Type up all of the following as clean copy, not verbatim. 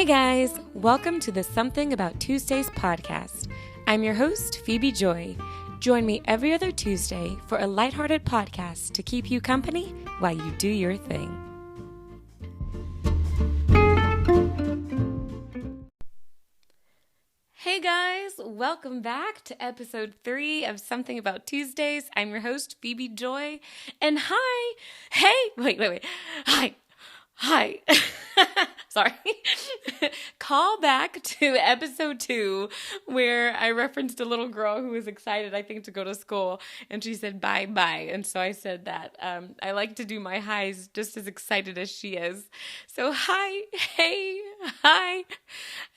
Hey guys, welcome to the Something About Tuesdays podcast. I'm your host, Phoebe Joy. Join me every other Tuesday for a lighthearted podcast to keep you company while you do your thing. Hey guys, welcome back to episode 3 of Something About Tuesdays. I'm your host, Phoebe Joy. And hi. Sorry. Call back to episode 2 where I referenced a little girl who was excited, I think, to go to school, and she said bye. And so I said that. I like to do my highs just as excited as she is. So hi. I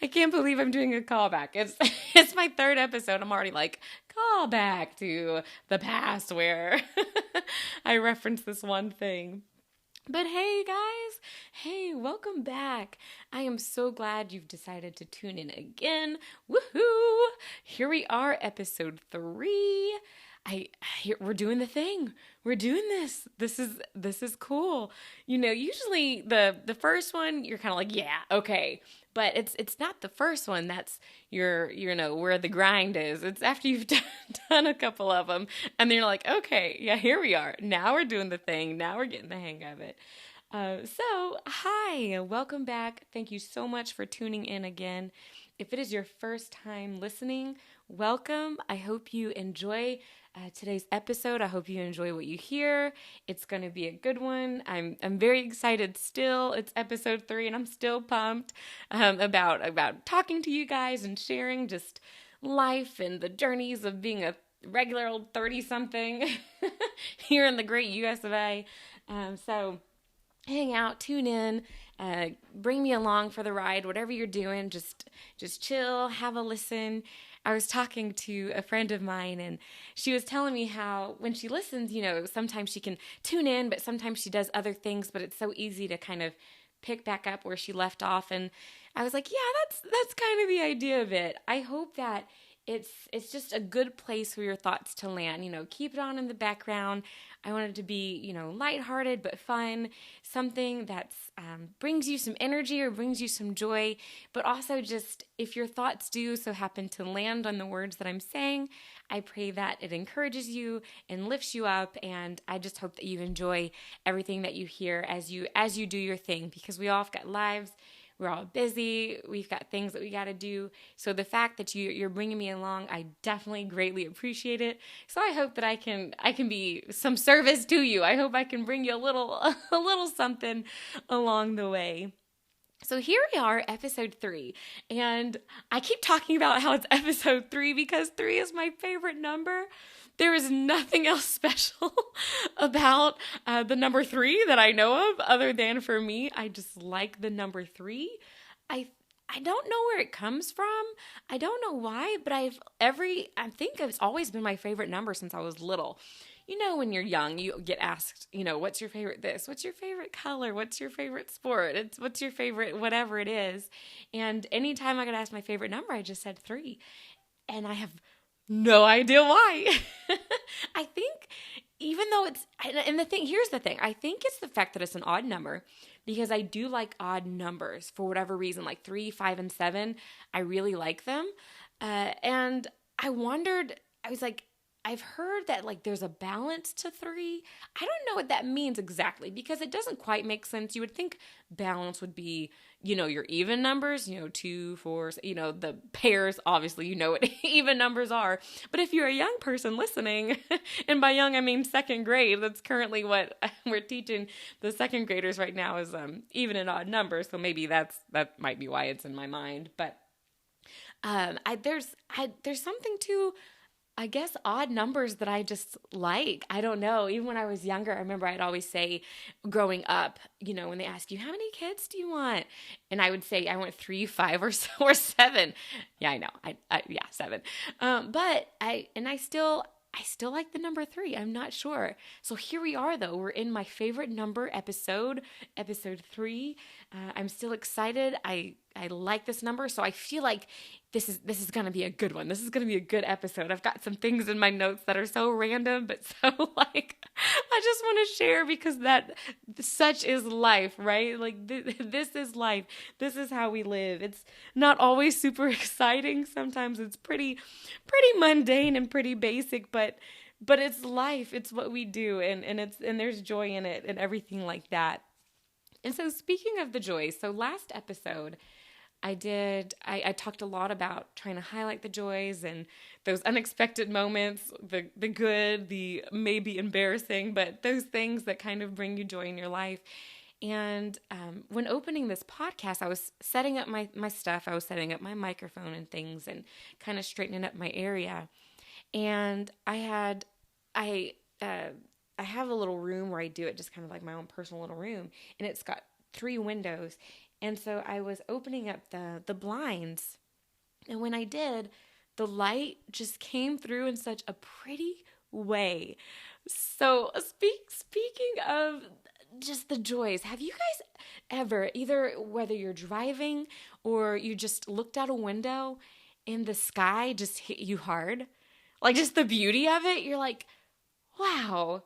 can't believe I'm doing a callback. It's my 3rd episode. I'm already like, call back to the past where I referenced this one thing. But hey guys, welcome back. I am so glad you've decided to tune in again. Woohoo! Here we are, episode 3. We're doing the thing. We're doing this. This is cool. You know, usually the first one you're kind of like, yeah, okay. But it's not the first one that's where the grind is. It's after you've done a couple of them, and then you're like, okay, yeah, here we are. Now we're doing the thing. Now we're getting the hang of it. So, hi, welcome back. Thank you so much for tuning in again. If it is your first time listening, welcome. I hope you enjoy today's episode. I hope you enjoy what you hear. It's going to be a good one. I'm very excited still. It's episode 3 and I'm still pumped about talking to you guys and sharing just life and the journeys of being a regular old 30-something here in the great US of A. So hang out, tune in, bring me along for the ride, whatever you're doing, just chill, have a listen. I was talking to a friend of mine, and she was telling me how when she listens, sometimes she can tune in, but sometimes she does other things, but it's so easy to kind of pick back up where she left off. And I was like, yeah, that's kind of the idea of it. I hope that it's just a good place for your thoughts to land. Keep it on in the background. I want it to be, lighthearted but fun, something that's brings you some energy or brings you some joy, but also just if your thoughts do so happen to land on the words that I'm saying, I pray that it encourages you and lifts you up, and I just hope that you enjoy everything that you hear as you do your thing, because we all have got lives. We're all busy. We've got things that we got to do. So the fact that you're bringing me along, I definitely greatly appreciate it. So I hope that I can be some service to you. I hope I can bring you a little something along the way. So here we are, episode 3, and I keep talking about how it's episode 3 because 3 is my favorite number. There is nothing else special about the number 3 that I know of other than for me. I just like the number 3. I don't know where it comes from. I don't know why, but I think it's always been my favorite number since I was little. When you're young, you get asked, what's your favorite this? What's your favorite color? What's your favorite sport? What's your favorite whatever it is? And anytime I got asked my favorite number, I just said 3. And I have no idea why. I think even though here's the thing. I think it's the fact that it's an odd number, because I do like odd numbers for whatever reason, like 3, 5, and 7. I really like them. And I was like, I've heard that there's a balance to 3. I don't know what that means exactly, because it doesn't quite make sense. You would think balance would be, your even numbers, 2, 4, the pairs, obviously, what even numbers are. But if you're a young person listening, and by young I mean 2nd grade, that's currently what we're teaching the 2nd graders right now is even and odd numbers. So maybe that might be why it's in my mind. But there's something to, I guess, odd numbers that I just like. I don't know. Even when I was younger, I remember I'd always say, growing up, when they ask you, how many kids do you want? And I would say, I want 3, 5, or 7. Yeah, I know. 7. But I still like the number 3. I'm not sure. So here we are, though. We're in my favorite number episode 3. I'm still excited. I like this number, so I feel like this is going to be a good one. This is going to be a good episode. I've got some things in my notes that are so random, but so I just want to share because that such is life, right? Like this is life. This is how we live. It's not always super exciting. Sometimes it's pretty mundane and pretty basic, but it's life. It's what we do, and there's joy in it and everything like that. And so speaking of the joys, so last episode I talked a lot about trying to highlight the joys and those unexpected moments, the good, the maybe embarrassing, but those things that kind of bring you joy in your life. And when opening this podcast, I was setting up my stuff. I was setting up my microphone and things and kind of straightening up my area. And I have a little room where I do it, just kind of like my own personal little room, and it's got 3 windows. And so I was opening up the blinds, and when I did, the light just came through in such a pretty way. So speaking of just the joys, have you guys ever, either whether you're driving or you just looked out a window and the sky just hit you hard? Like just the beauty of it, you're like, wow,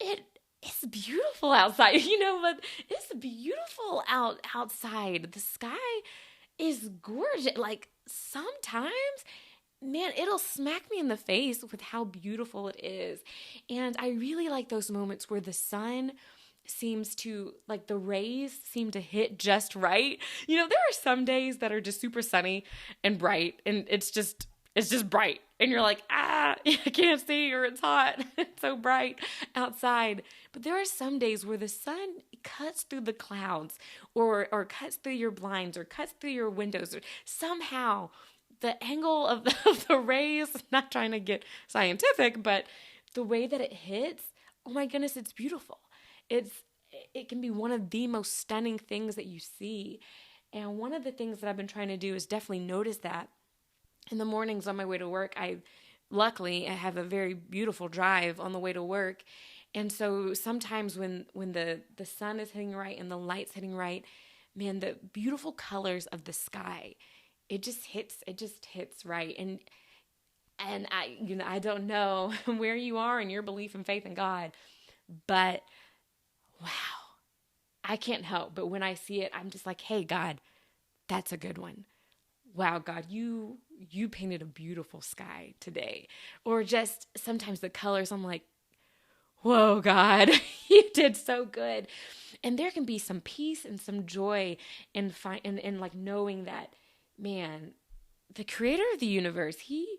it's beautiful outside, but it's beautiful outside. The sky is gorgeous. Like sometimes, man, it'll smack me in the face with how beautiful it is. And I really like those moments where the sun seems to, like the rays seem to hit just right. There are some days that are just super sunny and bright, and it's just bright. And you're like, I can't see, or it's hot. It's so bright outside. But there are some days where the sun cuts through the clouds or cuts through your blinds or cuts through your windows. Or somehow the angle of the rays, not trying to get scientific, but the way that it hits, oh my goodness, it's beautiful. It can be one of the most stunning things that you see. And one of the things that I've been trying to do is definitely notice that. In the mornings on my way to work, I have a very beautiful drive on the way to work. And so sometimes when the sun is hitting right and the light's hitting right, man, the beautiful colors of the sky, it just hits right. And I don't know where you are in your belief and faith in God, but wow, I can't help. But when I see it, I'm just like, hey, God, that's a good one. Wow, God, you painted a beautiful sky today. Or just sometimes the colors, I'm like, whoa, God, you did so good. And there can be some peace and some joy in like knowing that, man, the creator of the universe, he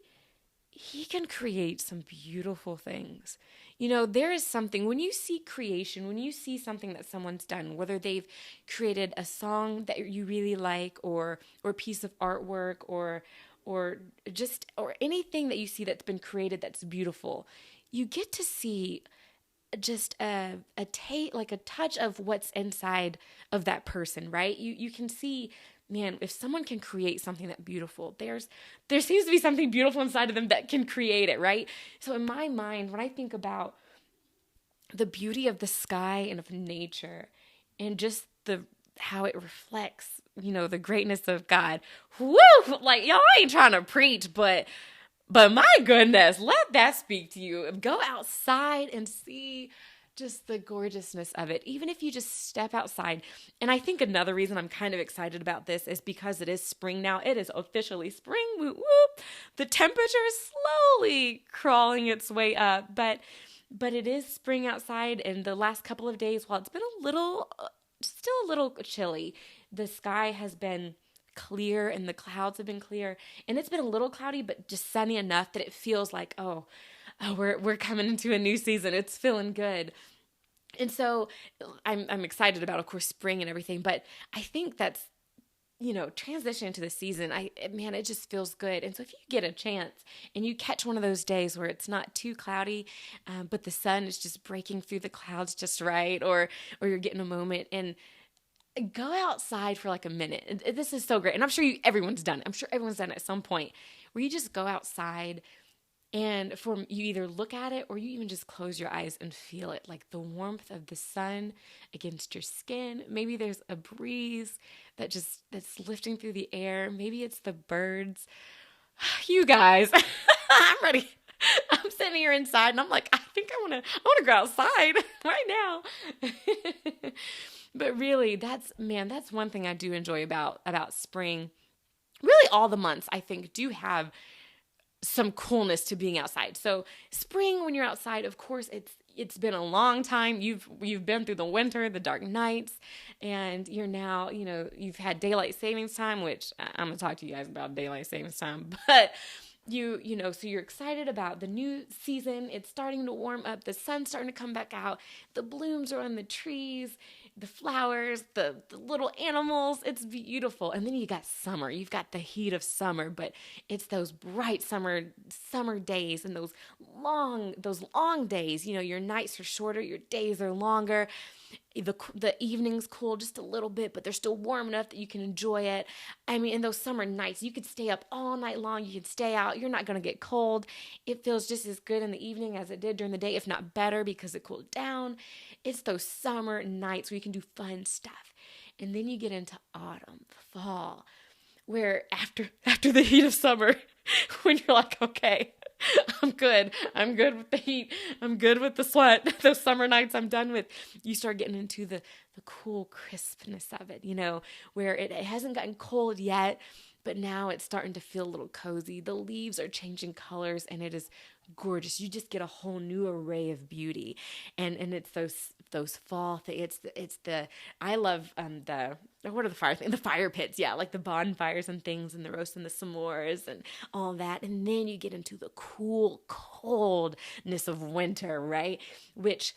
can create some beautiful things. There is something, when you see creation, when you see something that someone's done, whether they've created a song that you really like or a piece of artwork or anything that you see that's been created that's beautiful, you get to see just a touch of what's inside of that person, right? You can see, man, if someone can create something that beautiful, there seems to be something beautiful inside of them that can create it, right? So in my mind, when I think about the beauty of the sky and of nature and just how it reflects, the greatness of God, woo! Like, y'all ain't trying to preach, but my goodness, let that speak to you. Go outside and see just the gorgeousness of it, even if you just step outside. And I think another reason I'm kind of excited about this is because it is spring now. It is officially spring. Whoop, whoop. The temperature is slowly crawling its way up, but it is spring outside. And the last couple of days, while it's been still a little chilly, the sky has been clear and the clouds have been clear, and it's been a little cloudy, but just sunny enough that it feels like, oh, we're coming into a new season. It's feeling good. And so I'm excited about, of course, spring and everything, but I think that's, transition into the season. It just feels good. And so if you get a chance and you catch one of those days where it's not too cloudy, but the sun is just breaking through the clouds just right, or you're getting a moment, and go outside for like a minute. This is so great. And I'm sure everyone's done it. I'm sure everyone's done it at some point where you just go outside and you either look at it or you even just close your eyes and feel it, like the warmth of the sun against your skin. Maybe there's a breeze that's lifting through the air. Maybe it's the birds. You guys, I'm ready. I'm sitting here inside and I'm like, I think I want to go outside right now. But really, that's one thing I do enjoy about spring. Really all the months I think do have some coolness to being outside. So spring, when you're outside, of course, it's been a long time. You've been through the winter, the dark nights, and you're now, you've had daylight savings time, which I'm gonna talk to you guys about daylight savings time, but so you're excited about the new season. It's starting to warm up. The sun's starting to come back out. The blooms are on the trees, the flowers, the little animals. It's beautiful. And then you got summer. You've got the heat of summer, but it's those bright summer days and those long days. Your nights are shorter, your days are longer. The evenings cool just a little bit, but they're still warm enough that you can enjoy it. I mean, in those summer nights, you could stay up all night long. You can stay out. You're not going to get cold. It feels just as good in the evening as it did during the day, if not better, because it cooled down. It's those summer nights where you can do fun stuff. And then you get into autumn, fall, where after the heat of summer, when you're like, okay, I'm good. I'm good with the heat. I'm good with the sweat. Those summer nights I'm done with. You start getting into the cool crispness of it, where it hasn't gotten cold yet, but now it's starting to feel a little cozy. The leaves are changing colors and it is gorgeous. You just get a whole new array of beauty. And it's those fall things. I love what are the fire things? The fire pits, yeah, like the bonfires and things and the roast and the s'mores and all that. And then you get into the cool coldness of winter, right? Which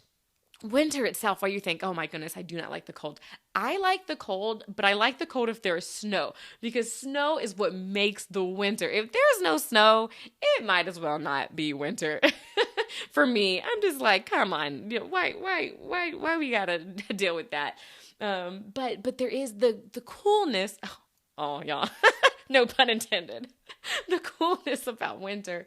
winter itself, while you think, oh my goodness, I do not like the cold. I like the cold, but I like the cold if there is snow, because snow is what makes the winter. If there's no snow, it might as well not be winter. For me, I'm just like, come on, why we gotta deal with that? But there is the coolness. Oh, y'all, no pun intended. The coolness about winter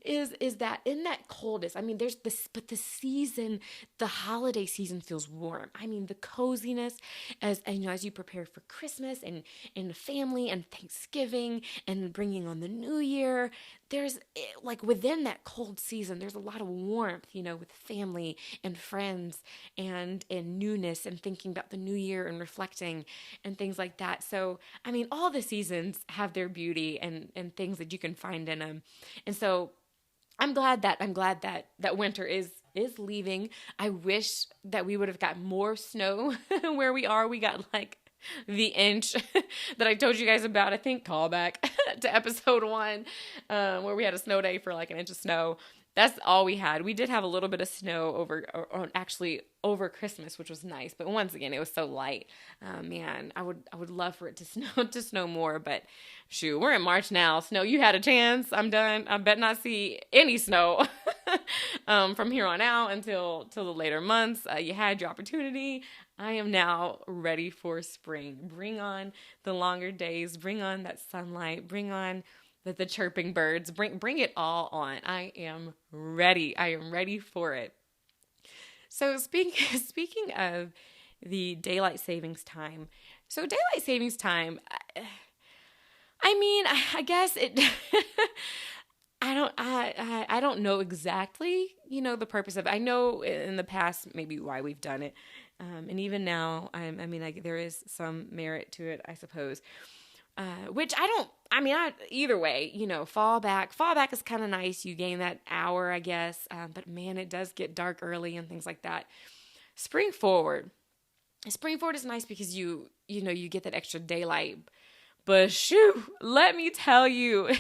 is that in that coldness, I mean, there's this, but the holiday season feels warm. I mean, the coziness as you prepare for Christmas and the family and Thanksgiving and bringing on the new year, there's like within that cold season, there's a lot of warmth, with family and friends and newness and thinking about the new year and reflecting and things like that. So, I mean, all the seasons have their beauty and things that you can find in them. And so I'm glad that winter is leaving. I wish that we would have got more snow where we are. We got like the inch that I told you guys about. I think callback to episode 1, where we had a snow day for like an inch of snow. That's all we had. We did have a little bit of snow over Christmas, which was nice. But once again, it was so light. Man, I would love for it to snow more. But shoot, we're in March now. Snow, you had a chance. I'm done. I bet not see any snow from here on out until the later months. You had your opportunity. I am now ready for spring. Bring on the longer days. Bring on that sunlight. Bring on the chirping birds, bring it all on. I am ready. I am ready for it. So speaking of the daylight savings time, I mean, I guess it. I don't know exactly, the purpose of it. I know in the past maybe why we've done it, and even now, there is some merit to it, I suppose. Which either way, fall back is kind of nice. You gain that hour, I guess. But man, it does get dark early and things like that. Spring forward is nice because you get that extra daylight. But shoo, let me tell you,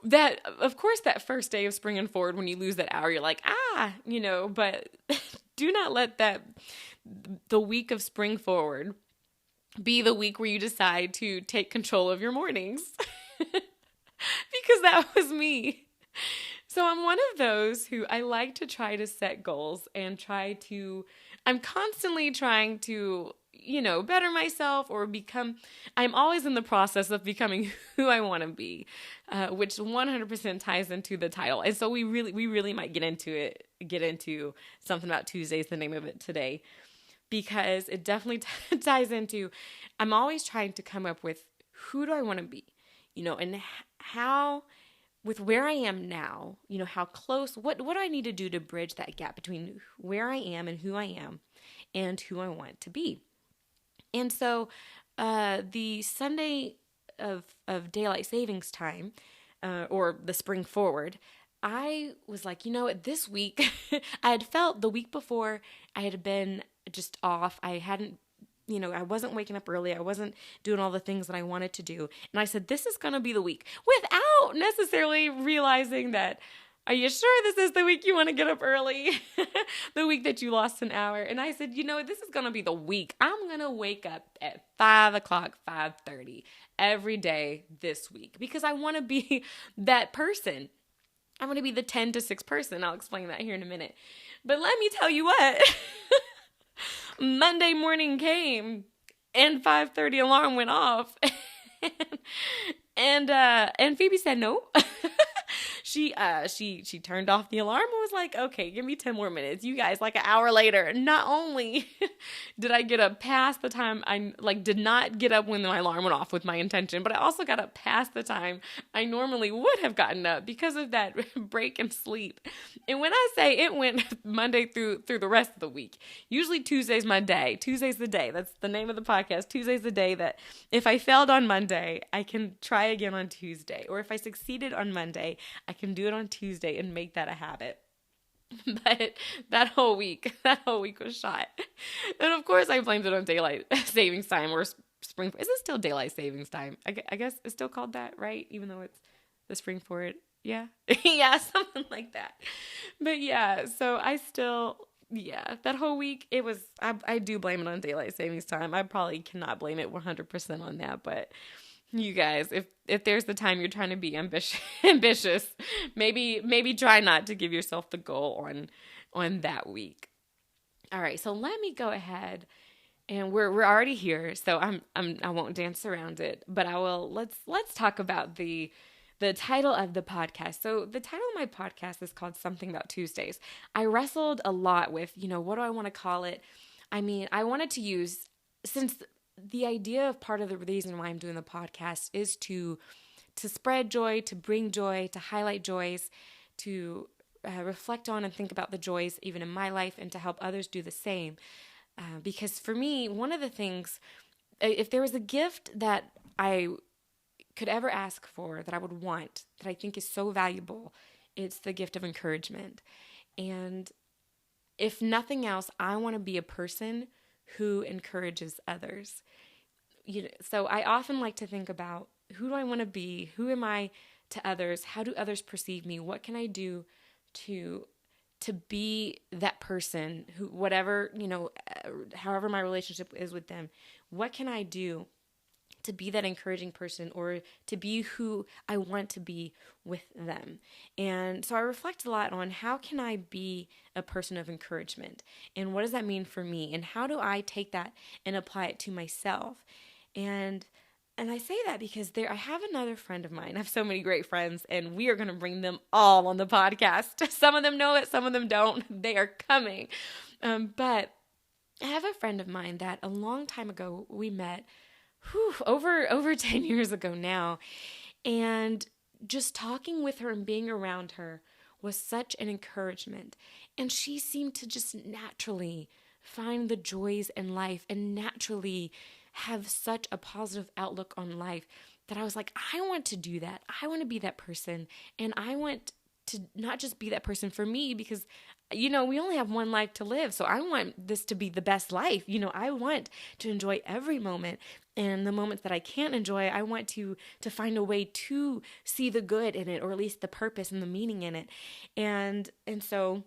that of course that first day of spring and forward, when you lose that hour, you're like, but do not let the week of spring forward be the week where you decide to take control of your mornings. Because that was me. So I'm one of those who I like to try to set goals and I'm constantly trying to, better myself or I'm always in the process of becoming who I want to be, which 100% ties into the title. And so we really might get into something about Tuesdays, the name of it today. Because it definitely ties into, I'm always trying to come up with who do I want to be, and how with where I am now, how close, what do I need to do to bridge that gap between where I am and who I want to be? And so the Sunday of daylight savings time, or the spring forward, I was like, this week, I had felt the week before I had been just off. I hadn't, I wasn't waking up early. I wasn't doing all the things that I wanted to do. And I said, this is going to be the week, without necessarily realizing that, are you sure this is the week you want to get up early? The week that you lost an hour. And I said, this is going to be the week. I'm going to wake up at 5 o'clock, 5:30 every day this week, because I want to be that person. I want to be the 10 to 6 person. I'll explain that here in a minute. But let me tell you what, Monday morning came and 5:30 alarm went off. And Phoebe said no. She turned off the alarm and was like, okay, give me 10 more minutes. You guys, like an hour later, not only did I get up past the time I did not get up when my alarm went off with my intention, but I also got up past the time I normally would have gotten up because of that break in sleep. And when I say it went Monday through the rest of the week, usually Tuesday's my day. Tuesday's the day. That's the name of the podcast. Tuesday's the day that if I failed on Monday, I can try again on Tuesday. Or if I succeeded on Monday, I can do it on Tuesday and make that a habit. But that whole week was shot. And of course I blamed it on daylight savings time or spring. Is it still daylight savings time? I guess it's still called that, right? Even though it's the spring forward. Yeah. Yeah, something like that. But yeah, so that whole week, it was, I do blame it on daylight savings time. I probably cannot blame it 100% on that, but you guys, if there's the time you're trying to be ambitious, maybe try not to give yourself the goal on that week. All right, so let me go ahead, and we're already here, so I won't dance around it, but I will. Let's talk about the title of the podcast. So the title of my podcast is called Something About Tuesdays. I wrestled a lot with, what do I want to call it? I mean, I wanted to use, since the idea of part of the reason why I'm doing the podcast is to spread joy, to bring joy, to highlight joys, to reflect on and think about the joys even in my life, and to help others do the same. Because for me, one of the things, if there was a gift that I could ever ask for, that I would want, that I think is so valuable, it's the gift of encouragement. And if nothing else, I want to be a person who encourages others. So I often like to think about, who do I want to be? Who am I to others? How do others perceive me? What can I do to be that person who, whatever, however my relationship is with them, what can I do to be that encouraging person, or to be who I want to be with them? And so I reflect a lot on, how can I be a person of encouragement, and what does that mean for me, and how do I take that and apply it to myself? And I say that because I have another friend of mine. I have so many great friends, and we are going to bring them all on the podcast. Some of them know it, some of them don't. They are coming. But I have a friend of mine that a long time ago we met, over 10 years ago now. And just talking with her and being around her was such an encouragement. And she seemed to just naturally find the joys in life and naturally have such a positive outlook on life that I was like, I want to do that. I want to be that person. And I want to not just be that person for me, because we only have one life to live. So I want this to be the best life. I want to enjoy every moment, and the moments that I can't enjoy, I want to find a way to see the good in it, or at least the purpose and the meaning in it. And so,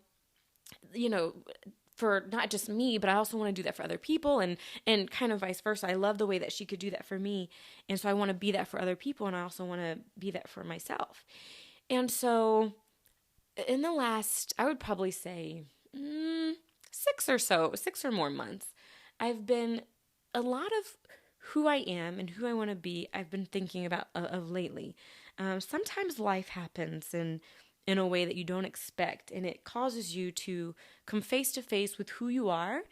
for not just me, but I also want to do that for other people, and kind of vice versa. I love the way that she could do that for me. And so I want to be that for other people, and I also want to be that for myself. And so in the last, I would probably say 6 or more months, I've been, a lot of who I am and who I want to be, I've been thinking about of lately. Sometimes life happens in a way that you don't expect, and it causes you to come face to face with who you are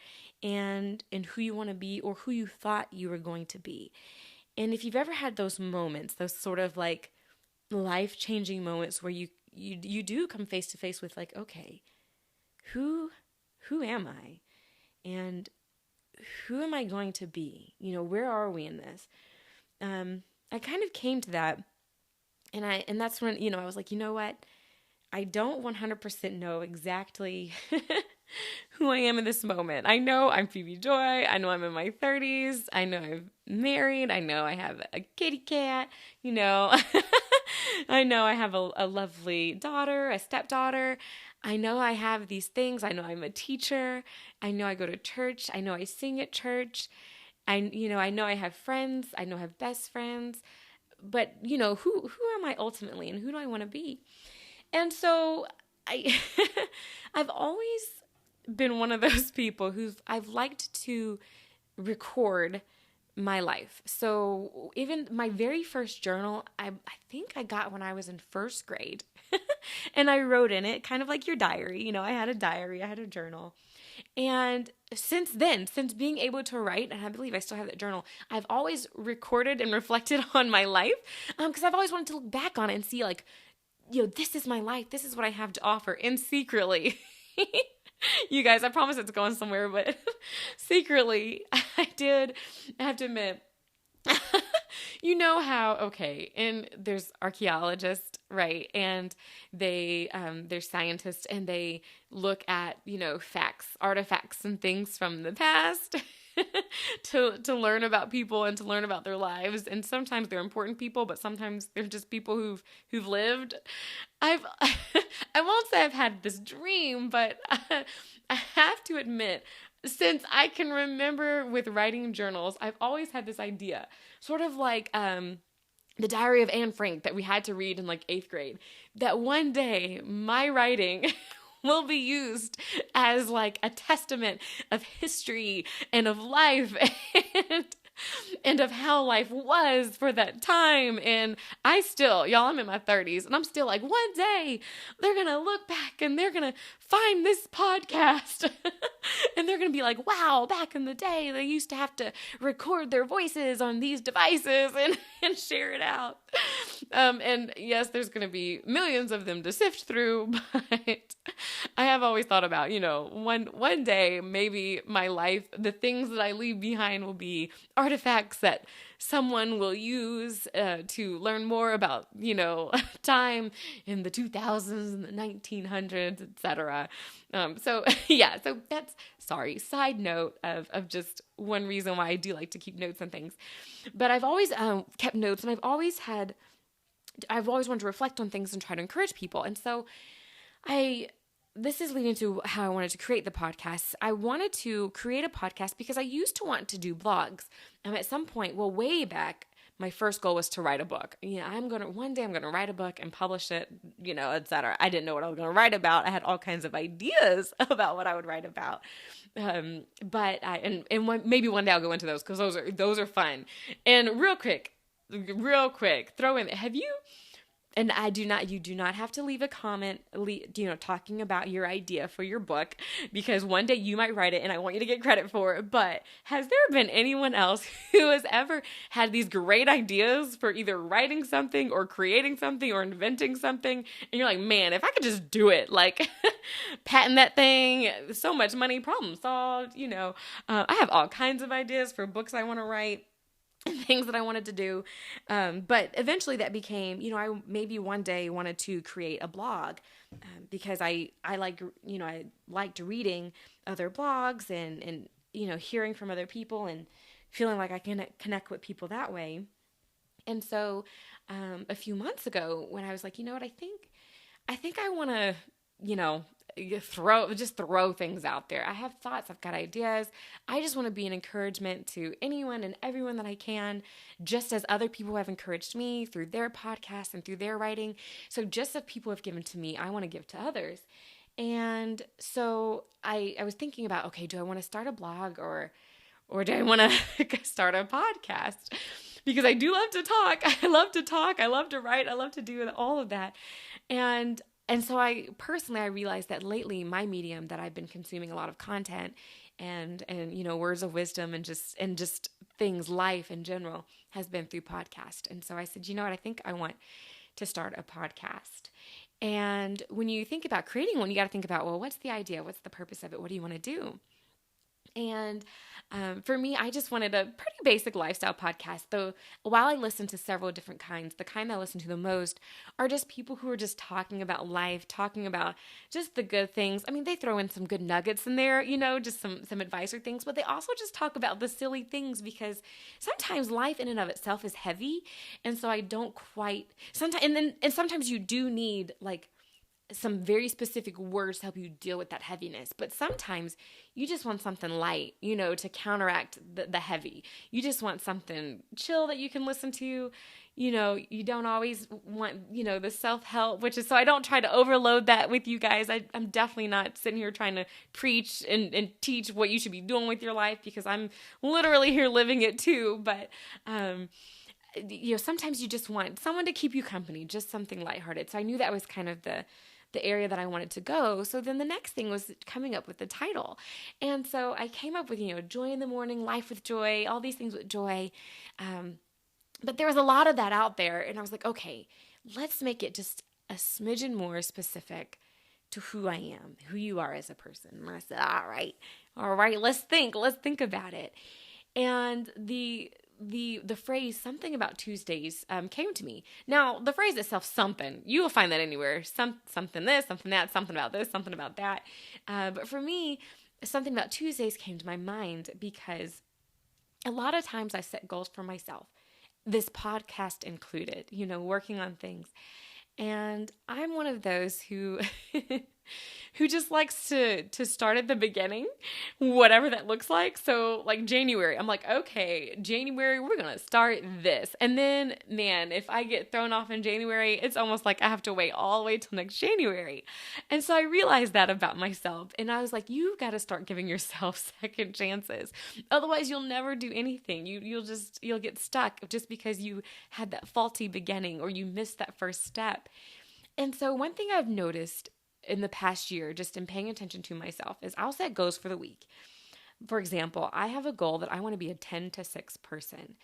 and who you want to be, or who you thought you were going to be. And if you've ever had those moments, those sort of like life-changing moments where you do come face to face with like, okay, who am I? And who am I going to be? Where are we in this? I kind of came to that, and that's when, I was like, you know what? I don't 100% know exactly who I am in this moment. I know I'm Phoebe Joy. I know I'm in my 30s. I know I'm married. I know I have a kitty cat. I know I have a lovely daughter, a stepdaughter. I know I have these things. I know I'm a teacher. I know I go to church. I know I sing at church. I know I have friends. I know I have best friends. But, who am I ultimately, and who do I want to be? And so I've always been one of those people I've liked to record my life. So even my very first journal, I think I got when I was in first grade. And I wrote in it kind of like your diary. I had a diary, I had a journal. And since then, since being able to write, and I believe I still have that journal, I've always recorded and reflected on my life, because I've always wanted to look back on it and see like, this is my life. This is what I have to offer. And secretly, you guys, I promise it's going somewhere, but secretly, I have to admit, and there's archaeologists, right? And they're scientists, and they look at, facts, artifacts and things from the past to learn about people and to learn about their lives. And sometimes they're important people, but sometimes they're just people who've lived. I won't say I've had this dream, but I have to admit, since I can remember with writing journals, I've always had this idea, sort of like the Diary of Anne Frank that we had to read in like 8th grade, that one day my writing will be used as like a testament of history and of life and of how life was for that time. And I'm in my 30s, and I'm still like, one day they're going to look back and they're going to find this podcast and they're going to be like, wow, back in the day, they used to have to record their voices on these devices and share it out. And yes, there's going to be millions of them to sift through, but I have always thought about, one day, maybe my life, the things that I leave behind will be artifacts that someone will use to learn more about, time in the 2000s and the 1900s, etc. So that's, side note of just one reason why I do like to keep notes on things. But I've always kept notes, and I've always wanted to reflect on things and try to encourage people. And so this is leading to how I wanted to create the podcast. I wanted to create a podcast because I used to want to do blogs. At some point, way back, my first goal was to write a book. One day I'm going to write a book and publish it, etc. I didn't know what I was going to write about. I had all kinds of ideas about what I would write about. Maybe one day I'll go into those, because those are fun. And real quick, throw in, and you do not have to leave a comment, talking about your idea for your book, because one day you might write it and I want you to get credit for it. But has there been anyone else who has ever had these great ideas for either writing something or creating something or inventing something? And you're like, man, if I could just do it, like patent that thing, so much money, problem solved. I have all kinds of ideas for books I want to write, things that I wanted to do. But eventually that became, I maybe one day wanted to create a blog, because I liked reading other blogs and hearing from other people and feeling like I can connect with people that way. And so a few months ago, when I was like, I think I want to, throw things out there. I have thoughts, I've got ideas. I just want to be an encouragement to anyone and everyone that I can, just as other people have encouraged me through their podcasts and through their writing. So just as people have given to me, I want to give to others. And so I was thinking about, okay, do I want to start a blog or do I want to start a podcast? Because I do love to talk. I love to talk. I love to write. I love to do all of that. And so I realized that lately my medium that I've been consuming a lot of content and words of wisdom and just things, life in general, has been through podcast. And so I said, I think I want to start a podcast. And when you think about creating one, you got to think about, well, what's the idea? What's the purpose of it? What do you want to do? And for me, I just wanted a pretty basic lifestyle podcast. Though while I listen to several different kinds, the kind that I listen to the most are just people who are just talking about life, talking about just the good things. I mean, they throw in some good nuggets in there, just some advice or things, but they also just talk about the silly things because sometimes life in and of itself is heavy. And so I don't quite sometimes, and sometimes you do need like some very specific words to help you deal with that heaviness. But sometimes you just want something light, to counteract the heavy. You just want something chill that you can listen to. You don't always want, the self-help, which is, so I don't try to overload that with you guys. I'm definitely not sitting here trying to preach and teach what you should be doing with your life because I'm literally here living it too. But, sometimes you just want someone to keep you company, just something lighthearted. So I knew that was kind of the area that I wanted to go. So then the next thing was coming up with the title. And so I came up with, joy in the morning, life with joy, all these things with joy. But there was a lot of that out there. And I was like, okay, let's make it just a smidgen more specific to who I am, who you are as a person. And I said, all right, let's think about it. And the phrase "something about Tuesdays" came to me. Now, the phrase itself, something, you will find that anywhere. Something this, something that, something about this, something about that. But for me, something about Tuesdays came to my mind because a lot of times I set goals for myself, this podcast included, working on things. And I'm one of those who who just likes to start at the beginning, whatever that looks like. So like January, I'm like, okay, January, we're going to start this. And then, man, if I get thrown off in January, it's almost like I have to wait all the way till next January. And so I realized that about myself. And I was like, you got to start giving yourself second chances. Otherwise, you'll never do anything. You'll get stuck just because you had that faulty beginning or you missed that first step. And so one thing I've noticed in the past year, just in paying attention to myself, is I'll set goals for the week. For example, I have a goal that I want to be a 10 to 6 person.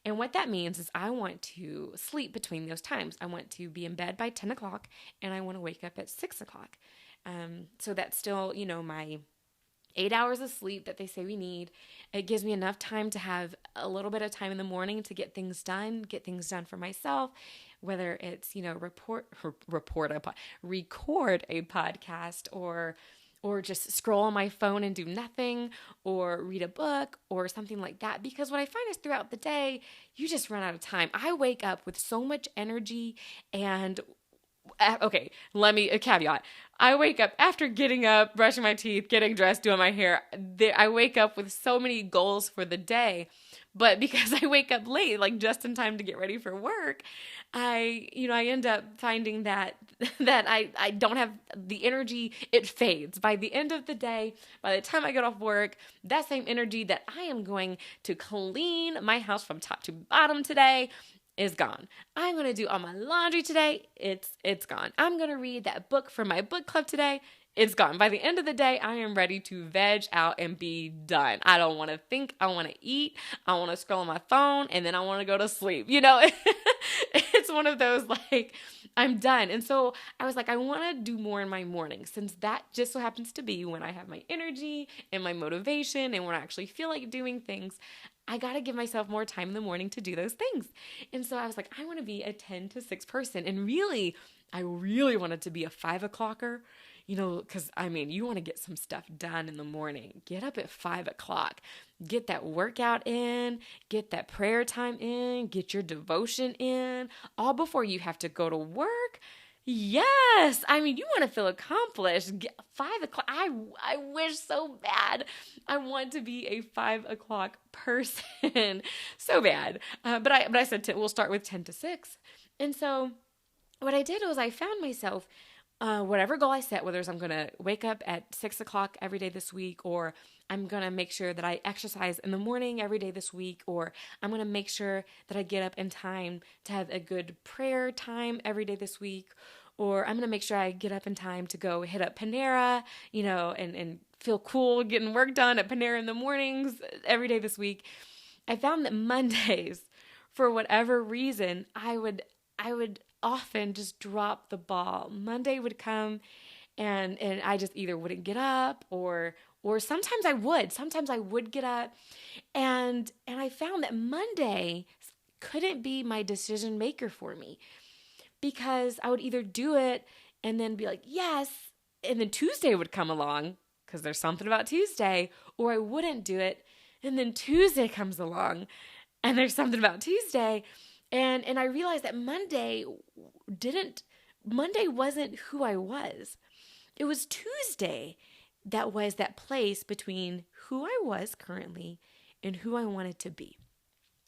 And what that means is I want to sleep between those times. I want to be in bed by 10 o'clock and I want to wake up at 6 o'clock. So that's still, my 8 hours of sleep that they say we need. It gives me enough time to have a little bit of time in the morning to get things done for myself, whether it's, record a podcast or just scroll on my phone and do nothing or read a book or something like that. Because what I find is throughout the day, you just run out of time. I wake up with so much energy and okay, let me, a caveat. I wake up after getting up, brushing my teeth, getting dressed, doing my hair. I wake up with so many goals for the day, but because I wake up late, like just in time to get ready for work, I end up finding that I don't have the energy. It fades. By the end of the day, by the time I get off work, that same energy that I am going to clean my house from top to bottom today is gone. I'm going to do all my laundry today. It's gone. I'm going to read that book for my book club today. It's gone. By the end of the day, I am ready to veg out and be done. I don't want to think. I want to eat. I want to scroll on my phone and then I want to go to sleep. It's one of those like, I'm done. And so I was like, I want to do more in my morning since that just so happens to be when I have my energy and my motivation and when I actually feel like doing things. I got to give myself more time in the morning to do those things. And so I was like, I want to be a 10 to 6 person. And really, I really wanted to be a 5 o'clocker, because you want to get some stuff done in the morning. Get up at 5 o'clock, get that workout in, get that prayer time in, get your devotion in, all before you have to go to work. Yes. You want to feel accomplished. 5 o'clock. I wish so bad. I want to be a 5 o'clock person so bad. But I said, we'll start with 10 to 6. And so what I did was I found myself, whatever goal I set, whether it's I'm going to wake up at 6 o'clock every day this week, or I'm going to make sure that I exercise in the morning every day this week, or I'm going to make sure that I get up in time to have a good prayer time every day this week, or I'm going to make sure I get up in time to go hit up Panera, and feel cool getting work done at Panera in the mornings every day this week. I found that Mondays, for whatever reason, I would often just drop the ball. Monday would come and I just either wouldn't get up or sometimes I would. Sometimes I would get up and I found that Monday couldn't be my decision maker for me because I would either do it and then be like, yes, and then Tuesday would come along because there's something about Tuesday, or I wouldn't do it and then Tuesday comes along and there's something about Tuesday. And I realized that Monday wasn't who I was. It was Tuesday that was that place between who I was currently and who I wanted to be.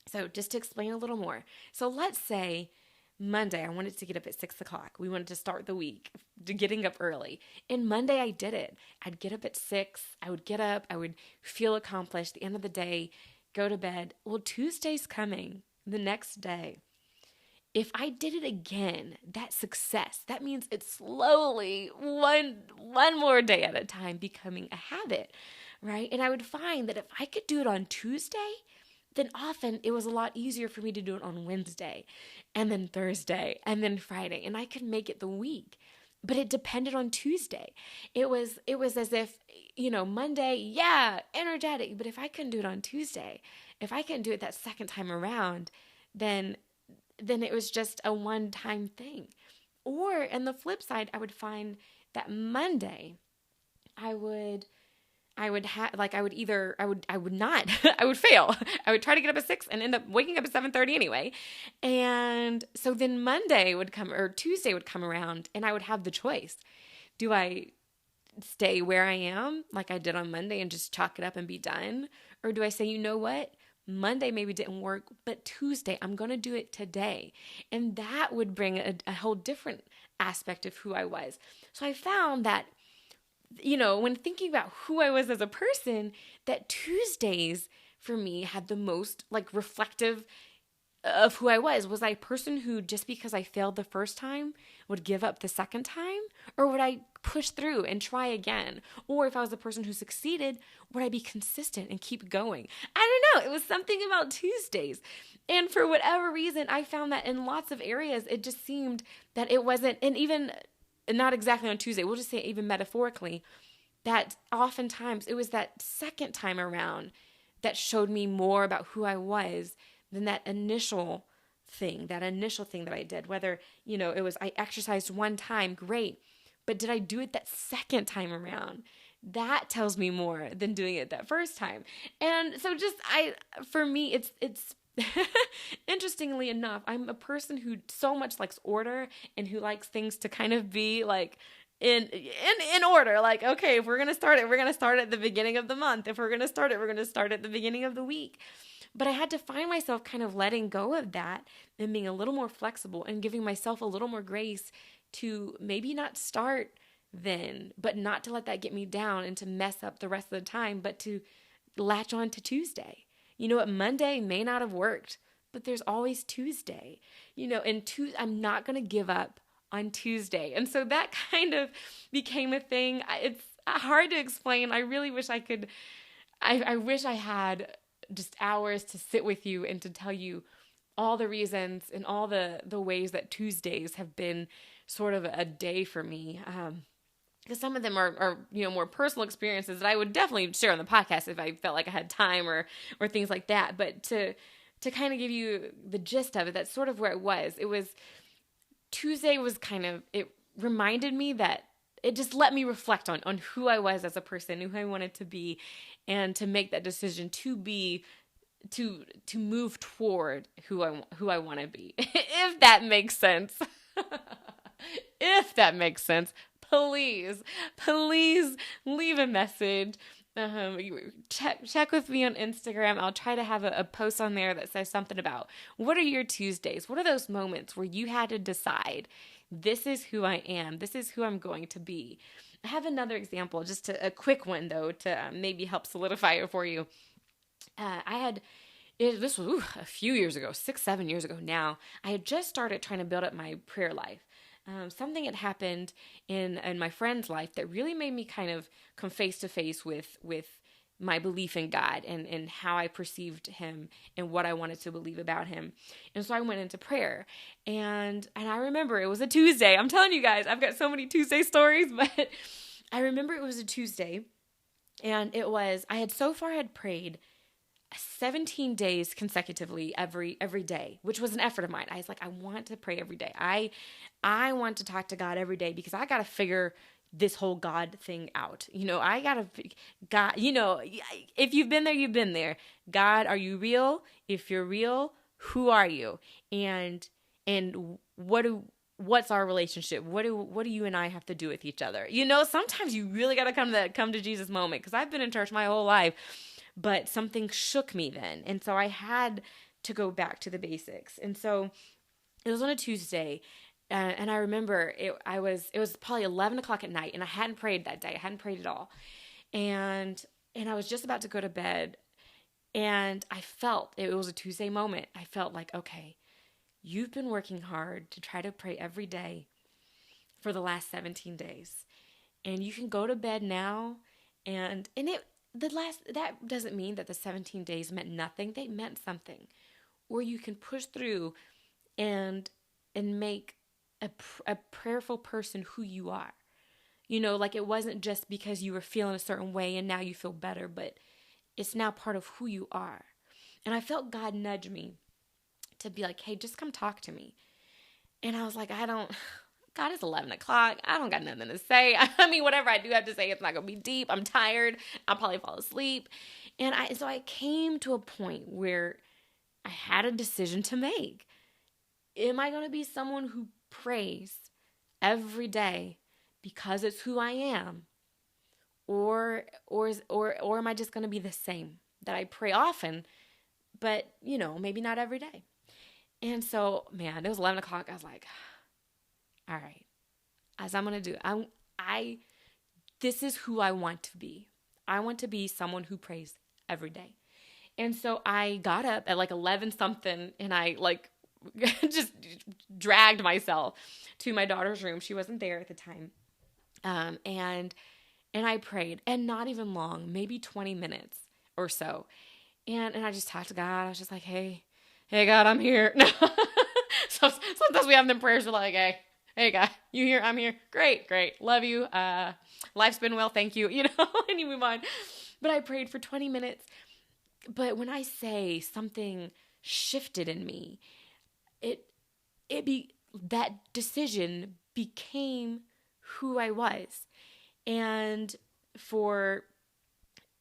So just to explain a little more. So let's say Monday, I wanted to get up at 6 o'clock. We wanted to start the week getting up early. And Monday I did it. I'd get up at 6. I would get up. I would feel accomplished. At the end of the day, go to bed. Well, Tuesday's coming the next day. If I did it again, that's success. That means it's slowly, one more day at a time, becoming a habit, right? And I would find that if I could do it on Tuesday, then often it was a lot easier for me to do it on Wednesday, and then Thursday, and then Friday, and I could make it the week. But it depended on Tuesday. It was as if, Monday, yeah, energetic. But if I couldn't do it on Tuesday, if I couldn't do it that second time around, then it was just a one-time thing. Or on the flip side, I would find that Monday, I would fail. I would try to get up at 6 and end up waking up at 7:30 anyway. And so then Monday would come, or Tuesday would come around, and I would have the choice. Do I stay where I am like I did on Monday and just chalk it up and be done? Or do I say, you know what? Monday maybe didn't work, but Tuesday, I'm going to do it today. And that would bring a whole different aspect of who I was. So I found that, when thinking about who I was as a person, that Tuesdays for me had the most reflective of who I was. Was I a person who, just because I failed the first time, would give up the second time? Or would I push through and try again? Or if I was the person who succeeded, would I be consistent and keep going? I don't know. It was something about Tuesdays. And for whatever reason, I found that in lots of areas, it just seemed that it wasn't, and even not exactly on Tuesday, we'll just say even metaphorically, that oftentimes it was that second time around that showed me more about who I was than that initial thing that I did. Whether, it was I exercised one time, great, but did I do it that second time around? That tells me more than doing it that first time. And so for me, it's interestingly enough, I'm a person who so much likes order and who likes things to kind of be in order. Okay, if we're going to start it, we're going to start at the beginning of the month. If we're going to start it, we're going to start at the beginning of the week. But I had to find myself kind of letting go of that and being a little more flexible and giving myself a little more grace to maybe not start then, but not to let that get me down and to mess up the rest of the time, but to latch on to Tuesday. You know what? Monday may not have worked, but there's always Tuesday, and I'm not going to give up on Tuesday. And so that kind of became a thing. It's hard to explain. I really wish I could, I wish I had just hours to sit with you and to tell you all the reasons and all the ways that Tuesdays have been sort of a day for me. Because some of them are more personal experiences that I would definitely share on the podcast if I felt like I had time or things like that. But to kind of give you the gist of it, that's sort of where it was. It was Tuesday was it reminded me that it just let me reflect on who I was as a person, who I wanted to be, and to make that decision to move toward who I want to be. If that makes sense. If that makes sense. Please leave a message. Check with me on Instagram. I'll try to have a post on there that says something about what are your Tuesdays? What are those moments where you had to decide, this is who I am. This is who I'm going to be. I have another example, just a quick one though, to maybe help solidify it for you. This was a few years ago, 6-7 years ago now. I had just started trying to build up my prayer life. Something had happened in my friend's life that really made me kind of come face to face with my belief in God and how I perceived him and what I wanted to believe about him. And so I went into prayer. And I remember it was a Tuesday. I'm telling you guys, I've got so many Tuesday stories, but I remember it was a Tuesday. And I had prayed 17 days consecutively every day, which was an effort of mine. I was like, I want to pray every day. I want to talk to God every day because I got to figure this whole God thing out. God, if you've been there, you've been there. God, are you real? If you're real, who are you? And what's our relationship? What do you and I have to do with each other? Sometimes you really got to come to Jesus moment, because I've been in church my whole life, but something shook me then. And so I had to go back to the basics. And so it was on a Tuesday. And I remember it was probably 11 o'clock at night, and I hadn't prayed that day. I hadn't prayed at all. And I was just about to go to bed, and I felt, it was a Tuesday moment. I felt like, okay, you've been working hard to try to pray every day for the last 17 days. And you can go to bed now. That doesn't mean that the 17 days meant nothing. They meant something. Or you can push through and make a prayerful person who you are. Like it wasn't just because you were feeling a certain way and now you feel better, but it's now part of who you are. And I felt God nudge me to be like, hey, just come talk to me. And I was like, God, it's 11 o'clock. I don't got nothing to say. I mean, whatever I do have to say, it's not going to be deep. I'm tired. I'll probably fall asleep. So I came to a point where I had a decision to make. Am I going to be someone who prays every day because it's who I am? Or am I just going to be the same? That I pray often, but, maybe not every day. And so, man, it was 11 o'clock. I was like, all right, as I'm going to do, this is who I want to be. I want to be someone who prays every day. And so I got up at like 11 something, and I just dragged myself to my daughter's room. She wasn't there at the time. And I prayed, and not even long, maybe 20 minutes or so. And I just talked to God. I was just like, hey God, I'm here. So sometimes we have them prayers. We're like, hey God, you here? I'm here. Great. Love you. Life's been well. Thank you. And you move on. But I prayed for 20 minutes. But when I say something shifted in me, that decision became who I was. And for